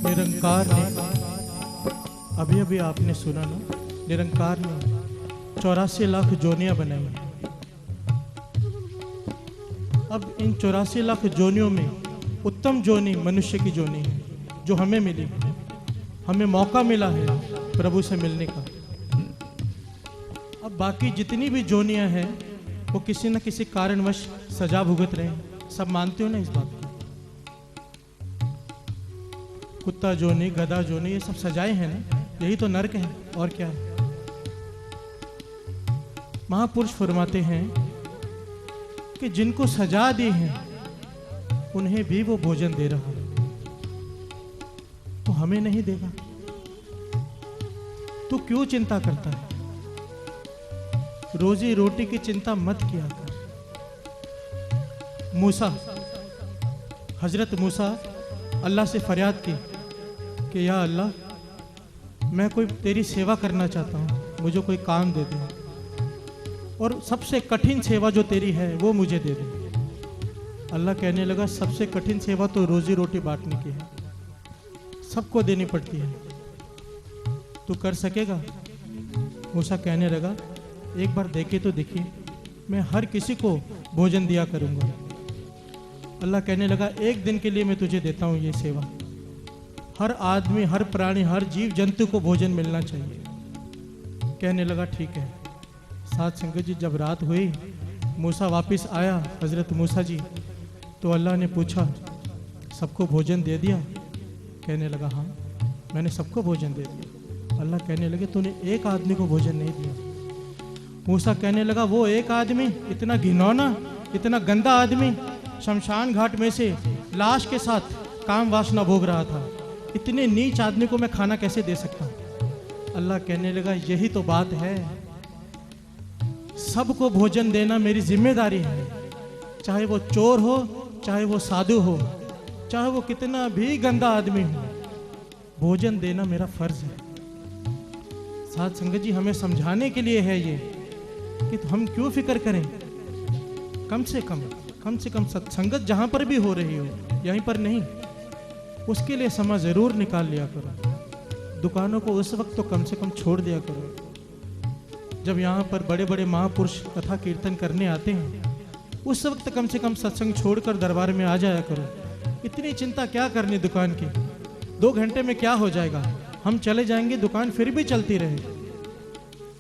निरंकार ने, अभी अभी आपने सुना ना, निरंकार ने 84 लाख जोनियां बनाई। अब इन 84 लाख जोनियों में उत्तम जोनी मनुष्य की जोनी है, जो हमें मिली। हमें मौका मिला है प्रभु से मिलने का। अब बाकी जितनी भी जोनियां हैं वो किसी न किसी कारणवश सजा भुगत रहे हैं। सब मानते हो ना इस बात को? कुत्ता जोनी, गधा जोनी, ये सब सजाएं हैं ना, यही तो नर्क है और क्या है। महापुरुष फरमाते हैं कि जिनको सजा दी है उन्हें भी वो भोजन दे रहा है, तो हमें नहीं देगा? तू क्यों चिंता करता है? रोजी रोटी की चिंता मत किया कर। मूसा, हजरत मूसा अल्लाह से फरियाद की कि या अल्लाह मैं कोई तेरी सेवा करना चाहता हूँ, मुझे कोई काम दे दे, और सबसे कठिन सेवा जो तेरी है वो मुझे दे दे। अल्लाह कहने लगा सबसे कठिन सेवा तो रोजी रोटी बांटने की है, सबको देनी पड़ती है, तू कर सकेगा? मूसा कहने लगा एक बार देखे तो देखिए, मैं हर किसी को भोजन दिया करूँगा। अल्लाह कहने लगा एक दिन के लिए मैं तुझे देता हूँ ये सेवा, हर आदमी, हर प्राणी, हर जीव जंतु को भोजन मिलना चाहिए। कहने लगा ठीक है। साथ संगत जी, जब रात हुई, मूसा वापस आया, हजरत मूसा जी, तो अल्लाह ने पूछा सबको भोजन दे दिया? कहने लगा हाँ मैंने सबको भोजन दे दिया। अल्लाह कहने लगे तूने एक आदमी को भोजन नहीं दिया। मूसा कहने लगा वो एक आदमी, इतना घिनौना, इतना गंदा आदमी, शमशान घाट में से लाश के साथ काम वासना भोग रहा था, इतने नीच आदमी को मैं खाना कैसे दे सकता? अल्लाह कहने लगा यही तो बात है, सबको भोजन देना मेरी जिम्मेदारी है, चाहे वो चोर हो, चाहे वो साधु हो, चाहे वो कितना भी गंदा आदमी हो, भोजन देना मेरा फर्ज है। साथ संगत जी, हमें समझाने के लिए है ये कि तो हम क्यों फिक्र करें। कम से कम सत्संगत जहां पर भी हो रही हो, यहीं पर नहीं, उसके लिए समय जरूर निकाल लिया करो। दुकानों को उस वक्त तो कम से कम छोड़ दिया करो जब यहाँ पर बड़े बड़े महापुरुष कथा कीर्तन करने आते हैं, उस वक्त कम से कम सत्संग छोड़कर दरबार में आ जाया करो। इतनी चिंता क्या करनी दुकान की, 2 घंटे में क्या हो जाएगा, हम चले जाएंगे, दुकान फिर भी चलती रहे।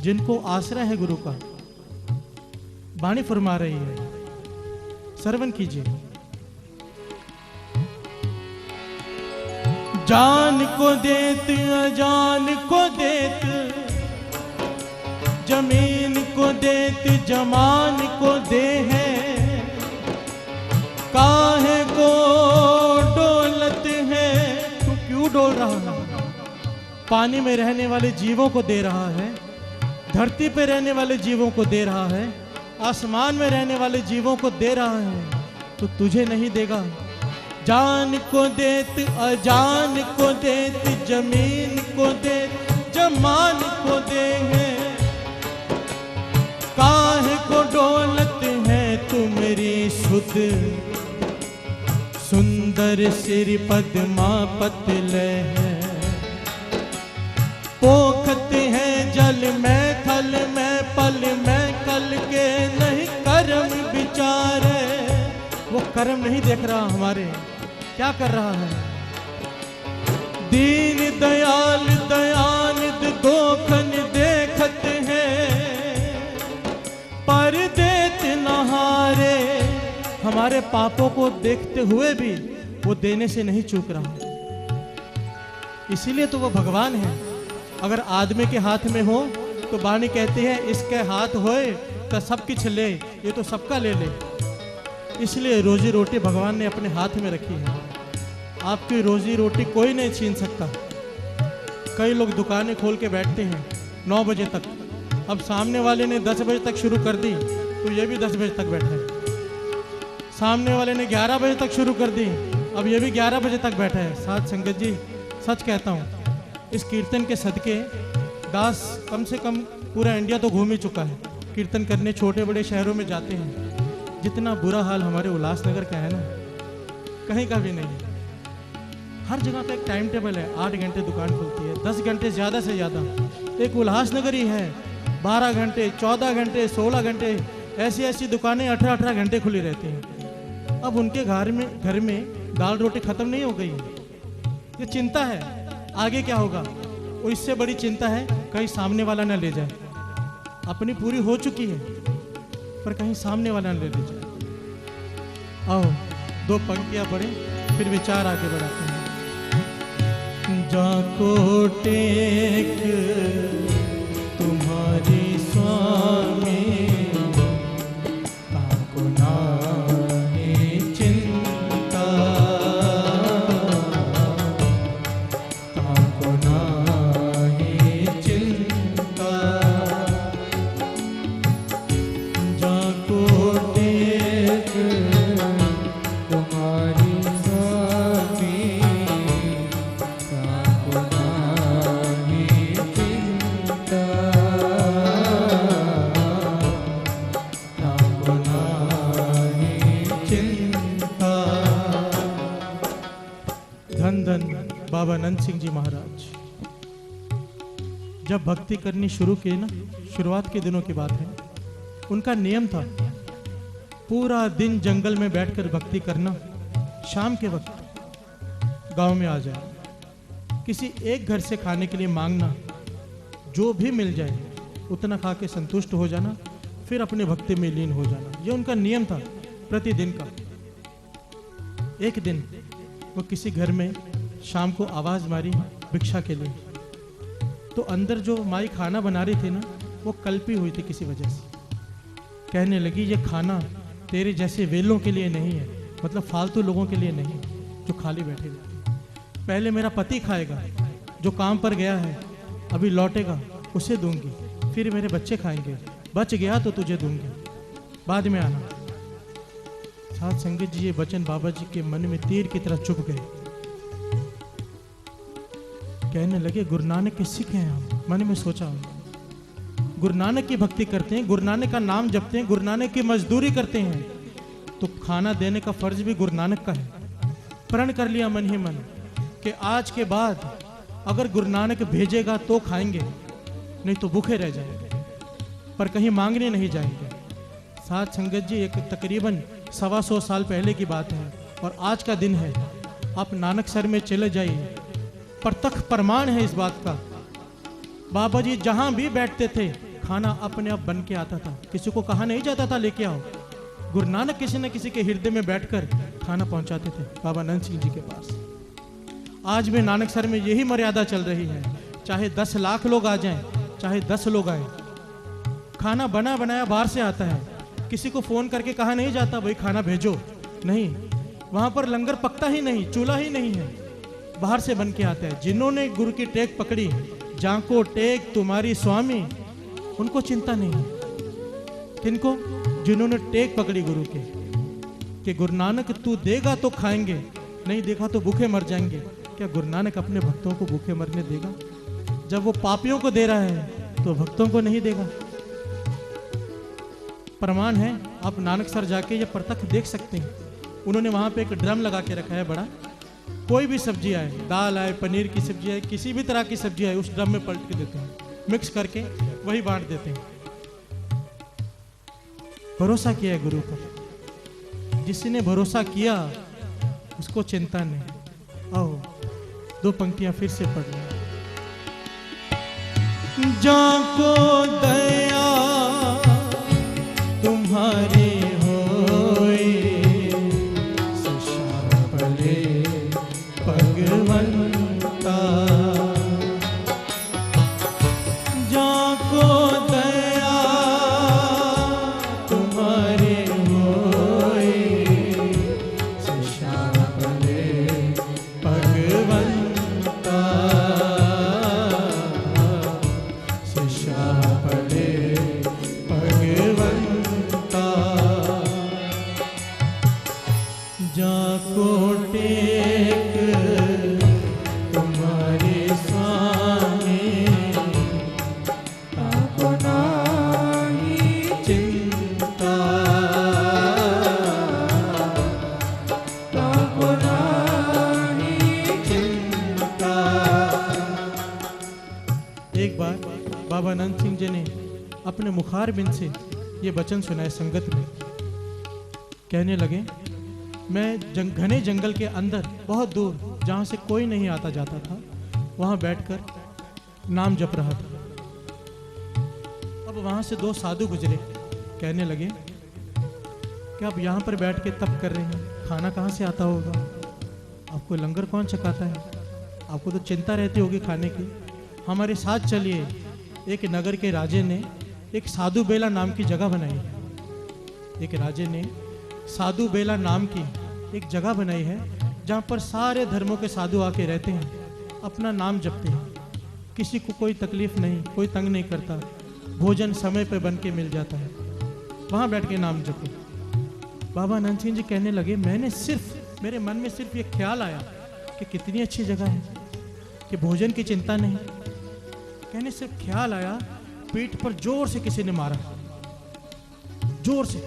जिनको आश्रय है गुरु का, वाणी फरमा रही है, श्रवण कीजिए। जान को देत अजान को देत, जमीन को देत जमान को दे है, काहे को डोलत है? तू क्यों डोल रहा है? पानी में रहने वाले जीवों को दे रहा है, धरती पे रहने वाले जीवों को दे रहा है, आसमान में रहने वाले जीवों को दे रहा है, तो तुझे नहीं देगा? जान को देत अजान को देत, जमीन को देत जमान को दे है, काहे को डोलत है तुम्हारी सुध, सुंदर सिर पद्मा पतले है, पोखत है जल में थल में पल में, कल के नहीं कर्म विचारे। वो कर्म नहीं देख रहा हमारे, क्या कर रहा है? दीन दयाल दयानिद दोखन देखत है, पर देत नहारे। हमारे पापों को देखते हुए भी वो देने से नहीं चूक रहा, इसीलिए तो वो भगवान है। अगर आदमी के हाथ में हो तो वाणी कहती है इसके हाथ होए तो सब कुछ ले, ये तो सबका ले ले। इसलिए रोजी रोटी भगवान ने अपने हाथ में रखी है, आपकी रोजी रोटी कोई नहीं छीन सकता। कई लोग दुकानें खोल के बैठते हैं 9 बजे तक, अब सामने वाले ने 10 बजे तक शुरू कर दी तो ये भी 10 बजे तक बैठा है, सामने वाले ने 11 बजे तक शुरू कर दी, अब ये भी 11 बजे तक बैठा है। साथ संगत जी, सच कहता हूँ, इस कीर्तन के सदके दास कम से कम पूरा इंडिया तो घूम ही चुका है, कीर्तन करने छोटे बड़े शहरों में जाते हैं। जितना बुरा हाल हमारे उल्लासनगर का है ना, कहीं का भी नहीं। हर जगह का एक टाइम टेबल है। 8 घंटे दुकान खुलती है, 10 घंटे ज़्यादा से ज़्यादा। एक उल्लासनगर ही है 12 घंटे, 14 घंटे, 16 घंटे, ऐसी ऐसी दुकानें 18-18 घंटे खुली रहती हैं। अब उनके घर में दाल रोटी ख़त्म नहीं हो गई। ये चिंता है आगे क्या होगा, और इससे बड़ी चिंता है कहीं सामने वाला ना ले जाए। अपनी पूरी हो चुकी है पर कहीं सामने वाला ना ले जाए। आओ 2 पंक्तियां पढ़ें, फिर विचार आगे बढ़ाते हैं। जाको टेक तुम्हारी स्वामी, ताको नाहि चिंता, ताको नाहि चिंता। जाको टेक तुम्हारी स्वामी, ताको नाहि चिंता, ताको नाहि चिंता। धन धन बाबा नंद सिंह जी महाराज जब भक्ति करनी शुरू की ना, शुरुआत के दिनों की बात है, उनका नियम था पूरा दिन जंगल में बैठकर भक्ति करना। शाम के वक्त गांव में आ जाए, किसी एक घर से खाने के लिए मांगना, जो भी मिल जाए उतना खा के संतुष्ट हो जाना, फिर अपने भक्ति में लीन हो जाना। यह उनका नियम था प्रतिदिन का। एक दिन वो किसी घर में शाम को आवाज़ मारी भिक्षा के लिए, तो अंदर जो माई खाना बना रही थी ना, वो कल्पी हुई थी किसी वजह से। कहने लगी ये खाना तेरे जैसे वेलों के लिए नहीं है, मतलब फालतू लोगों के लिए नहीं जो खाली बैठे रहते। पहले मेरा पति खाएगा, जो काम पर गया है अभी लौटेगा उसे दूंगी, फिर मेरे बच्चे खाएंगे, बच गया तो तुझे दूंगी, बाद में आना। साथ संगत जी ये वचन बाबा जी के मन में तीर की तरह चुभ गए। कहने लगे गुरु नानक के सिख हैं हम। मन में सोचा गुरु नानक की भक्ति करते हैं, गुरु नानक का नाम जपते हैं, गुरु नानक की मजदूरी करते हैं, तो खाना देने का फर्ज भी गुरु नानक का है। प्रण कर लिया मन ही मन कि आज के बाद अगर गुरु नानक भेजेगा तो खाएंगे, नहीं तो भूखे रह जाएंगे, पर कहीं मांगने नहीं जाएंगे। साथ संगत जी एक तकरीबन 125 साल पहले की बात है और आज का दिन है। आप नानकसर में चले जाइए, प्रत्यक्ष प्रमाण है इस बात का। बाबा जी जहाँ भी बैठते थे खाना अपने आप बन के आता था, किसी को कहा नहीं जाता था लेके आओ। गुरु नानक किसी न किसी के हृदय में बैठकर खाना पहुंचाते थे बाबा नंद सिंह जी के पास। आज भी नानकसर में यही मर्यादा चल रही है, चाहे 10 लाख लोग आ जाएं, चाहे 10 लोग आए, खाना बना बनाया बाहर से आता है। किसी को फोन करके कहा नहीं जाता भाई खाना भेजो, नहीं, वहां पर लंगर पकता ही नहीं, चूल्हा ही नहीं है, बाहर से बन के आता है। जिन्होंने गुरु की टेक पकड़ी, जाको टेक तुम्हारी स्वामी, उनको चिंता नहीं। किनको? जिन्होंने टेक पकड़ी गुरु के, कि गुरु नानक तू देगा तो खाएंगे, नहीं देखा तो भूखे मर जाएंगे। क्या गुरु नानक अपने भक्तों को भूखे मरने देगा? जब वो पापियों को दे रहा है तो भक्तों को नहीं देगा। प्रमाण है, आप नानकसर जाके ये प्रत्यक्ष देख सकते हैं। उन्होंने वहां पे एक ड्रम लगा के रखा है बड़ा, कोई भी सब्जी आए, दाल आए, पनीर की सब्जी आए, किसी भी तरह की सब्जी आए, उस ड्रम में पलट के देते हैं, मिक्स करके वही बांट देते हैं। भरोसा किया है गुरु पर, जिसने भरोसा किया उसको चिंता नहीं। आओ 2 पंक्तियां फिर से पढ़ लें। जाको दया तुम्हारी होई, सशापले भगवंता। जाको दया तुम्हारी होई, सशापले भगवंता, सशापले बाबा अनंत सिंह जी ने अपने मुखार बिन से ये वचन सुनाए संगत में। कहने लगे, मैं घने जंगल के अंदर बहुत दूर जहाँ से कोई नहीं आता जाता था, वहाँ बैठकर नाम जप रहा था। अब वहाँ से दो साधु गुजरे। कहने लगे कि आप यहाँ पर बैठ के तप कर रहे हैं, खाना कहाँ से आता होगा? आपको लंगर कौन छकाता है? आपको तो चिंता रहती होगी खाने की। हमारे साथ चलिए। एक नगर के राजे ने एक साधु बेला नाम की जगह बनाई है। एक राजे ने साधु बेला नाम की एक जगह बनाई है जहाँ पर सारे धर्मों के साधु आके रहते हैं, अपना नाम जपते हैं। किसी को कोई तकलीफ नहीं, कोई तंग नहीं करता, भोजन समय पे बन के मिल जाता है। वहाँ बैठ के नाम जपो। बाबा अनंत सिंह जी कहने लगे, मेरे मन में सिर्फ ये ख्याल आया कि कितनी अच्छी जगह है कि भोजन की चिंता नहीं। कहने सिर्फ ख्याल आया, पीठ पर जोर से किसी ने मारा, जोर से।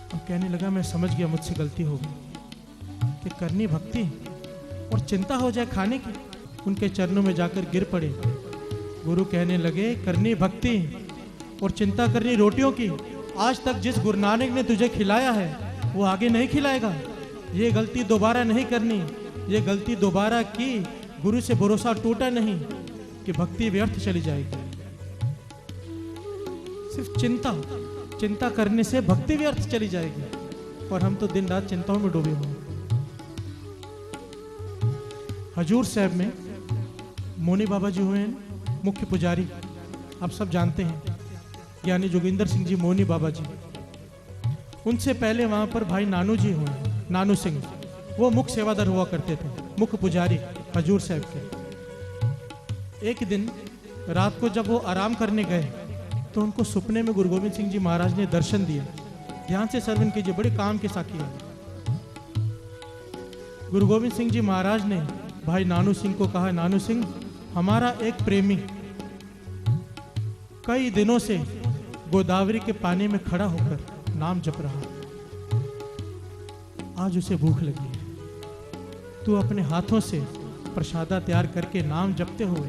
अब कहने लगा, मैं समझ गया मुझसे गलती हो गई कि करनी भक्ति और चिंता हो जाए खाने की। उनके चरणों में जाकर गिर पड़े। गुरु कहने लगे, करनी भक्ति और चिंता करनी रोटियों की। आज तक जिस गुरु नानक ने तुझे खिलाया है वो आगे नहीं खिलाएगा। ये गलती दोबारा नहीं करनी। ये गलती दोबारा की, गुरु से भरोसा टूटा नहीं कि भक्ति व्यर्थ चली जाएगी। सिर्फ चिंता करने से भक्ति व्यर्थ चली जाएगी। और हम तो दिन रात चिंताओं में डूबे हुए। हजूर साहब में मोनी बाबा जी हुए हैं मुख्य पुजारी, आप सब जानते हैं, यानी जोगिंदर सिंह जी मोनी बाबा जी। उनसे पहले वहाँ पर भाई नानू जी हुए, नानू सिंह, वो मुख्य सेवादार हुआ करते थे, मुख्य पुजारी हजूर साहब के। एक दिन रात को जब वो आराम करने गए तो उनको सपने में गुरु गोविंद सिंह जी महाराज ने दर्शन दिया। ध्यान से श्रवण कीजिए, बड़े काम के साथी हैं। गुरु गोविंद सिंह जी महाराज ने भाई नानू सिंह को कहा, नानू सिंह, हमारा एक प्रेमी कई दिनों से गोदावरी के पानी में खड़ा होकर नाम जप रहा है। आज उसे भूख लगी है। तू अपने हाथों से प्रसादा तैयार करके नाम जपते हुए,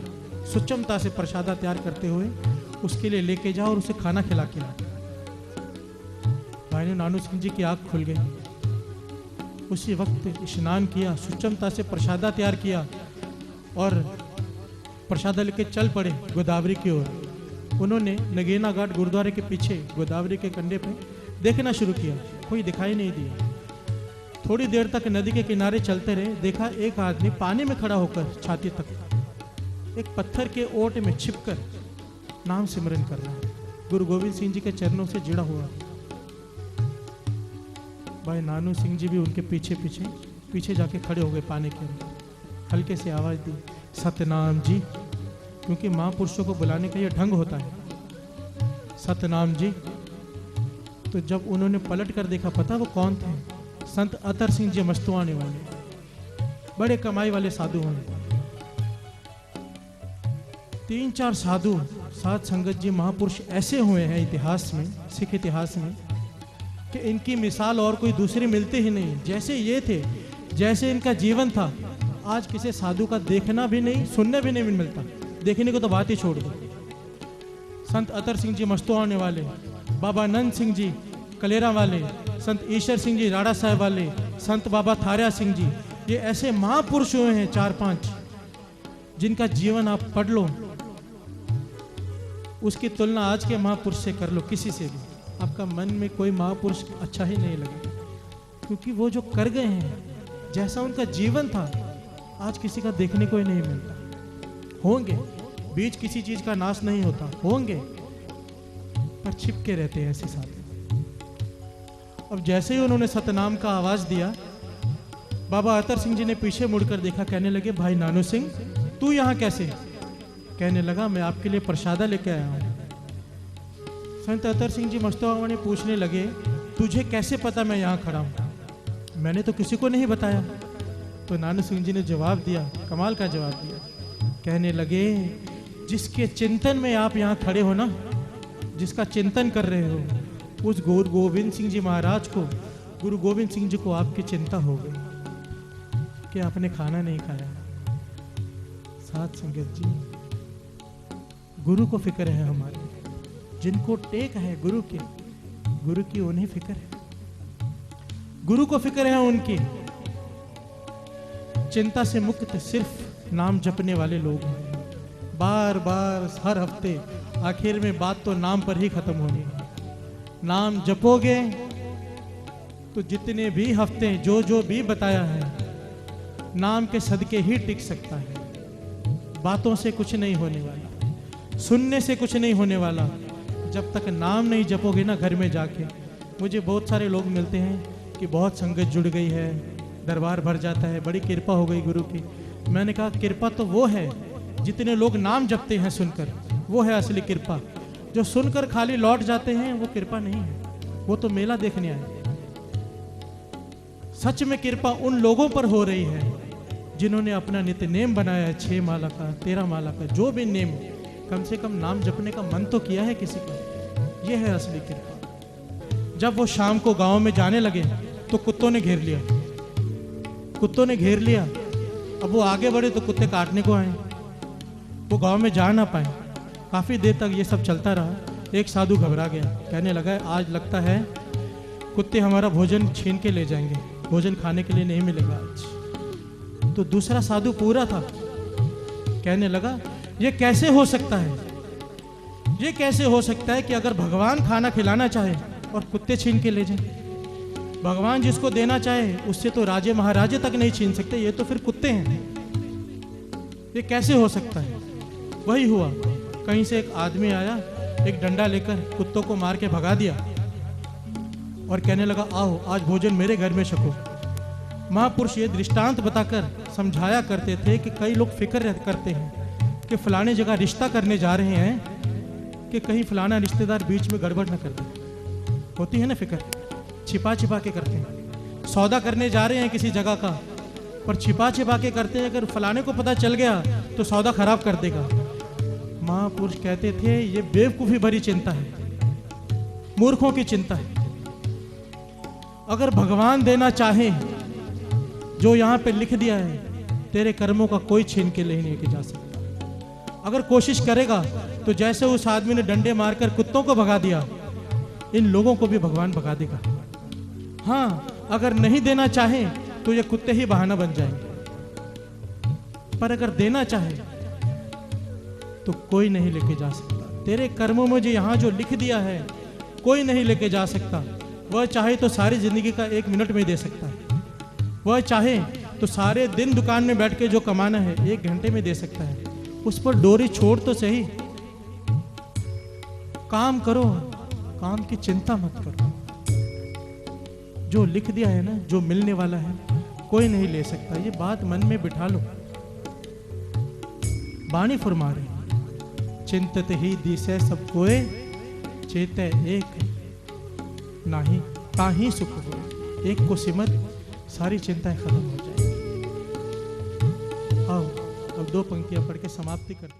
सुचमता से प्रसादा तैयार करते हुए उसके लिए लेके जाओ और उसे खाना खिला के ला। भाई ने नानू सिंह जी की आंख खुल गई। उसी वक्त स्नान किया, सुचमता से प्रसादा तैयार किया और प्रसादा लेके चल पड़े गोदावरी की ओर। उन्होंने नगीना घाट गुरुद्वारे के पीछे गोदावरी के कंढे पे देखना शुरू किया। कोई दिखाई नहीं दिया। थोड़ी देर तक नदी के किनारे चलते रहे। देखा एक आदमी पानी में खड़ा होकर छाती तक एक पत्थर के ओट में छिपकर नाम सिमरन कर रहा है। गुरु गोविंद सिंह जी के चरणों से जुड़ा हुआ। भाई नानू सिंह जी भी उनके पीछे जाके खड़े हो गए पानी के अंदर। हल्के से आवाज दी, सतनाम जी, क्योंकि महापुरुषों को बुलाने का यह ढंग होता है, सतनाम जी। तो जब उन्होंने पलट कर देखा, पता वो कौन थे? संत अतर सिंह जी मस्तुआने वाले, बड़े कमाई वाले साधु हैं। 3-4 साधु साध संगत जी महापुरुष ऐसे हुए हैं इतिहास में, सिख इतिहास में, कि इनकी मिसाल और कोई दूसरी मिलती ही नहीं। जैसे ये थे, जैसे इनका जीवन था, आज किसी साधु का देखना भी नहीं, सुनने भी नहीं मिलता। देखने को तो बात ही छोड़ दो। संत अतर सिंह जी मस्तुआने वाले, बाबा नंद सिंह जी कलेरा वाले, संत ईश्वर सिंह जी राड़ा साहब वाले, संत बाबा थारिया सिंह जी, ये ऐसे महापुरुष हुए हैं 4-5, जिनका जीवन आप पढ़ लो, उसकी तुलना आज के महापुरुष से कर लो, किसी से भी, आपका मन में कोई महापुरुष अच्छा ही नहीं लगेगा। क्योंकि वो जो कर गए हैं, जैसा उनका जीवन था, आज किसी का देखने को ही नहीं मिलता। होंगे, बीच किसी चीज का नाश नहीं होता, होंगे, पर छिपके रहते हैं ऐसे साथ। अब जैसे ही उन्होंने सतनाम का आवाज दिया, बाबा अतर सिंह जी ने पीछे मुड़कर देखा। कहने लगे, भाई नानू सिंह, तू यहाँ कैसे? कहने लगा, मैं आपके लिए प्रसादा लेके आया हूँ। संत अतर सिंह जी मस्तुआने पूछने लगे, तुझे कैसे पता मैं यहाँ खड़ा हूँ? मैंने तो किसी को नहीं बताया। तो नानू सिंह जी ने जवाब दिया, कमाल का जवाब दिया। कहने लगे, जिसके चिंतन में आप यहाँ खड़े हो ना, जिसका चिंतन कर रहे हो, उस गुरु गोविंद सिंह जी महाराज को, गुरु गोविंद सिंह जी को आपकी चिंता हो गई कि आपने खाना नहीं खाया। साथ संगत जी, गुरु को फिक्र है हमारे, जिनको टेक है गुरु की उन्हें फिक्र है, गुरु को फिक्र है उनकी। चिंता से मुक्त सिर्फ नाम जपने वाले लोग हैं। बार बार हर हफ्ते आखिर में बात तो नाम पर ही खत्म होनी है। नाम जपोगे तो जितने भी हफ्ते जो भी बताया है, नाम के सदके ही टिक सकता है। बातों से कुछ नहीं होने वाला, सुनने से कुछ नहीं होने वाला। जब तक नाम नहीं जपोगे ना घर में जाके। मुझे बहुत सारे लोग मिलते हैं कि बहुत संगत जुड़ गई है, दरबार भर जाता है, बड़ी कृपा हो गई गुरु की। मैंने कहा कृपा तो वो है जितने लोग नाम जपते हैं सुनकर, वो है असली कृपा। जो सुनकर खाली लौट जाते हैं वो कृपा नहीं है, वो तो मेला देखने आए। सच में कृपा उन लोगों पर हो रही है जिन्होंने अपना नित्य नेम बनाया है, 6 माला का, 13 माला का, जो भी नेम, कम से कम नाम जपने का मन तो किया है किसी का। ये है असली कृपा। जब वो शाम को गांव में जाने लगे तो कुत्तों ने घेर लिया, कुत्तों ने घेर लिया। अब वो आगे बढ़े तो कुत्ते काटने को आए, वो गांव में जा ना पाए। काफी देर तक ये सब चलता रहा। एक साधु घबरा गया, कहने लगा आज लगता है कुत्ते हमारा भोजन छीन के ले जाएंगे, भोजन खाने के लिए नहीं मिलेगा आज। तो दूसरा साधु पूरा था, कहने लगा ये कैसे हो सकता है, ये कैसे हो सकता है कि अगर भगवान खाना खिलाना चाहे और कुत्ते छीन के ले जाए। भगवान जिसको देना चाहे उससे तो राजे महाराजे तक नहीं छीन सकते, ये तो फिर कुत्ते हैं। ये कैसे हो सकता है। वही हुआ, कहीं से एक आदमी आया, एक डंडा लेकर कुत्तों को मार के भगा दिया और कहने लगा आओ आज भोजन मेरे घर में छको। महापुरुष ये दृष्टांत बताकर समझाया करते थे कि कई लोग फिक्र करते हैं कि फलाने जगह रिश्ता करने जा रहे हैं कि कहीं फलाना रिश्तेदार बीच में गड़बड़ न कर दे। होती है ना फिक्र, छिपा छिपा के करते हैं। सौदा करने जा रहे हैं किसी जगह का, पर छिपा छिपा के करते हैं, अगर फलाने को पता चल गया तो सौदा खराब कर देगा। महापुरुष कहते थे ये बेवकूफ़ी भरी चिंता है, मूर्खों की चिंता है। अगर भगवान देना चाहे, जो यहाँ पे लिख दिया है, तेरे कर्मों का कोई छीन के नहीं लेके जा सकता। अगर कोशिश करेगा तो जैसे उस आदमी ने डंडे मारकर कुत्तों को भगा दिया, इन लोगों को भी भगवान भगा देगा। हाँ, अगर नहीं देना चाहे तो ये कुत्ते ही बहाना बन जाएंगे, पर अगर देना चाहे तो कोई नहीं लेके जा सकता। तेरे कर्मों में जो यहाँ जो लिख दिया है कोई नहीं लेके जा सकता। वह चाहे तो सारी जिंदगी का 1 मिनट में दे सकता है, वह चाहे तो सारे दिन दुकान में बैठ के जो कमाना है 1 घंटे में दे सकता है। उस पर डोरी छोड़ तो सही, काम करो, काम की चिंता मत करो। जो लिख दिया है ना, जो मिलने वाला है, कोई नहीं ले सकता। ये बात मन में बिठा लो। बाणी फरमा रहे, चिंतत ही दिसै सब कोय, चेतै एक नाही ताहि सुख होय। एक को सिमर, सारी चिंताएं खत्म हो जाएंगी। आओ अब 2 पंक्तियां पढ़ के समाप्ति करते हैं।